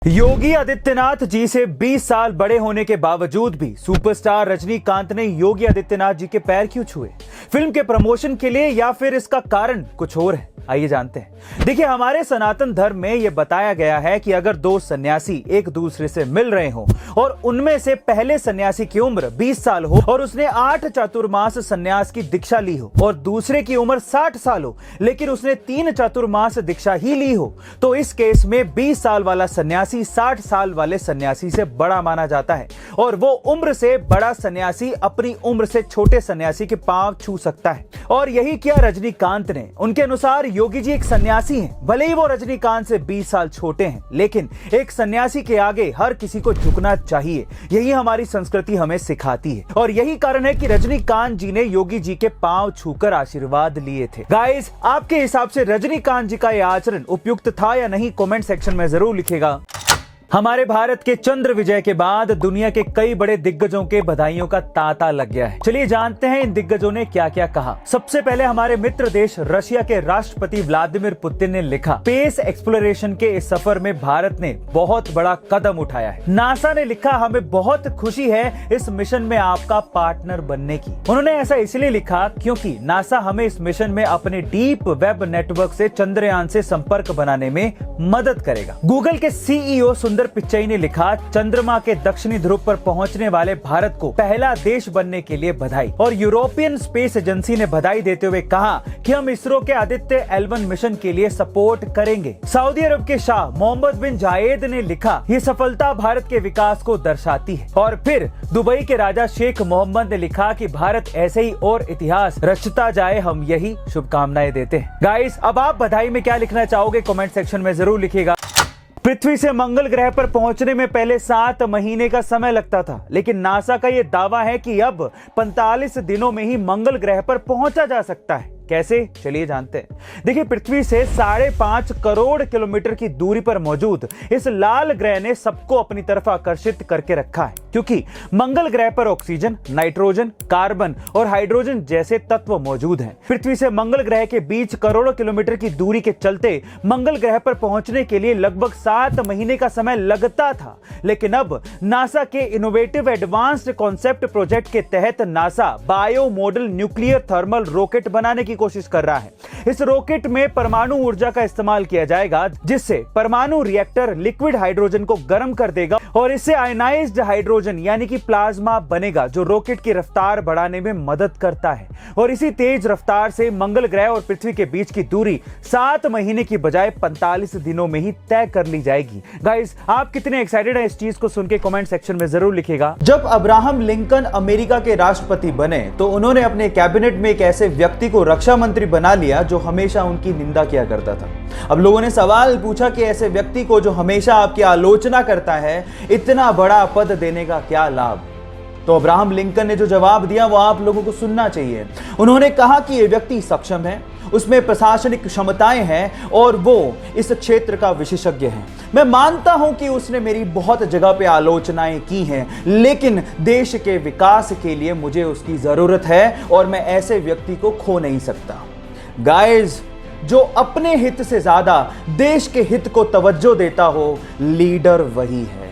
योगी आदित्यनाथ जी से 20 साल बड़े होने के बावजूद भी सुपरस्टार रजनीकांत ने योगी आदित्यनाथ जी के पैर क्यों छुए? फिल्म के प्रमोशन के लिए या फिर इसका कारण कुछ और है? आइए जानते हैं। देखिए, हमारे सनातन धर्म में यह बताया गया है कि अगर दो सन्यासी एक दूसरे से मिल रहे हो और उनमें से पहले सन्यासी की उम्र 20 साल हो और उसने 8 चातुर्मास सन्यास की दीक्षा ली हो और दूसरे की उम्र 60 साल हो लेकिन उसने 3 चातुर्मास दीक्षा ही ली हो, तो इस केस में 20 साल वाला सन्यासी 60 साल वाले सन्यासी से बड़ा माना जाता है और वो उम्र से बड़ा सन्यासी अपनी उम्र से छोटे सन्यासी के पांव छू सकता है। और यही किया रजनीकांत ने। उनके अनुसार योगी जी एक सन्यासी हैं, भले ही वो रजनीकांत से 20 साल छोटे हैं, लेकिन एक सन्यासी के आगे हर किसी को झुकना चाहिए। यही हमारी संस्कृति हमें सिखाती है और यही कारण है कि रजनीकांत जी ने योगी जी के पांव छूकर आशीर्वाद लिए थे। गाइस, आपके हिसाब से रजनीकांत जी का यह आचरण उपयुक्त था या नहीं? कमेंट सेक्शन में जरूर लिखिएगा। हमारे भारत के चंद्र विजय के बाद दुनिया के कई बड़े दिग्गजों के बधाइयों का तांता लग गया है। चलिए जानते हैं इन दिग्गजों ने क्या क्या कहा। सबसे पहले हमारे मित्र देश रशिया के राष्ट्रपति व्लादिमीर पुतिन ने लिखा, स्पेस एक्सप्लोरेशन के इस सफर में भारत ने बहुत बड़ा कदम उठाया है। नासा ने लिखा, हमें बहुत खुशी है इस मिशन में आपका पार्टनर बनने की। उन्होंने ऐसा इसलिए लिखा क्योंकि नासा हमें इस मिशन में अपने डीप वेब नेटवर्क से चंद्रयान से संपर्क बनाने में मदद करेगा। गूगल के सीईओ सुंदर पिच्चई ने लिखा, चंद्रमा के दक्षिणी ध्रुव पर पहुंचने वाले भारत को पहला देश बनने के लिए बधाई। और यूरोपियन स्पेस एजेंसी ने बधाई देते हुए कहा कि हम इसरो के आदित्य L1 मिशन के लिए सपोर्ट करेंगे। सऊदी अरब के शाह मोहम्मद बिन जायद ने लिखा, ये सफलता भारत के विकास को दर्शाती है। और फिर दुबई के राजा शेख मोहम्मद ने लिखा कि भारत ऐसे ही और इतिहास रचता जाए, हम यही शुभकामनाएं देते हैं। गाइस, अब आप बधाई में क्या लिखना चाहोगे कमेंट सेक्शन में जरूर लिखिएगा। पृथ्वी से मंगल ग्रह पर पहुंचने में पहले 7 महीने का समय लगता था, लेकिन नासा का यह दावा है कि अब 45 दिनों में ही मंगल ग्रह पर पहुंचा जा सकता है। कैसे? चलिए जानते हैं। देखिए, पृथ्वी से 5.5 करोड़ किलोमीटर की दूरी पर मौजूद इस लाल ग्रह ने सबको अपनी तरफ आकर्षित करके रखा है, क्योंकि मंगल ग्रह पर ऑक्सीजन, नाइट्रोजन, कार्बन और हाइड्रोजन जैसे तत्व मौजूद हैं। पृथ्वी से मंगल ग्रह के बीच करोड़ों किलोमीटर की दूरी के चलते मंगल ग्रह पर पहुंचने के लिए लगभग 7 महीने का समय लगता था, लेकिन अब नासा के इनोवेटिव एडवांस्ड कॉन्सेप्ट प्रोजेक्ट के तहत NASA bio model nuclear thermal rocket बनाने की कोशिश कर रहा है। इस रॉकेट में परमाणु ऊर्जा का इस्तेमाल किया जाएगा, जिससे परमाणु रिएक्टर लिक्विड हाइड्रोजन को गर्म कर देगा और इससे आयनाइज्ड हाइड्रोजन यानी कि प्लाज्मा बनेगा, जो रॉकेट की रफ्तार बढ़ाने में मदद करता है। और इसी तेज रफ्तार से मंगल ग्रह और पृथ्वी के बीच की दूरी 7 महीने की बजाय 45 दिनों में ही तय कर ली जाएगी। गाइस, आप कितने एक्साइटेड हैं इस चीज को सुन के कमेंट सेक्शन में जरूर लिखिएगा। जब अब्राहम लिंकन अमेरिका के राष्ट्रपति बने तो उन्होंने अपने कैबिनेट में एक ऐसे व्यक्ति को रक्षा मंत्री बना लिया जो हमेशा उनकी निंदा किया करता था। अब लोगों ने सवाल पूछा कि ऐसे व्यक्ति को जो हमेशा आपकी आलोचना करता है, इतना बड़ा पद देने का क्या लाभ? तो अब्राहम लिंकन ने जो जवाब दिया वो आप लोगों को सुनना चाहिए। उन्होंने कहा कि यह व्यक्ति सक्षम है, उसमें प्रशासनिक क्षमताएं हैं और वो इस क्षेत्र का विशेषज्ञ है। मैं मानता हूं कि उसने मेरी बहुत जगह पे आलोचनाएं की हैं, लेकिन देश के विकास के लिए मुझे उसकी जरूरत है और मैं ऐसे व्यक्ति को खो नहीं सकता। गाइस, जो अपने हित से ज्यादा देश के हित को तवज्जो देता हो, लीडर वही है।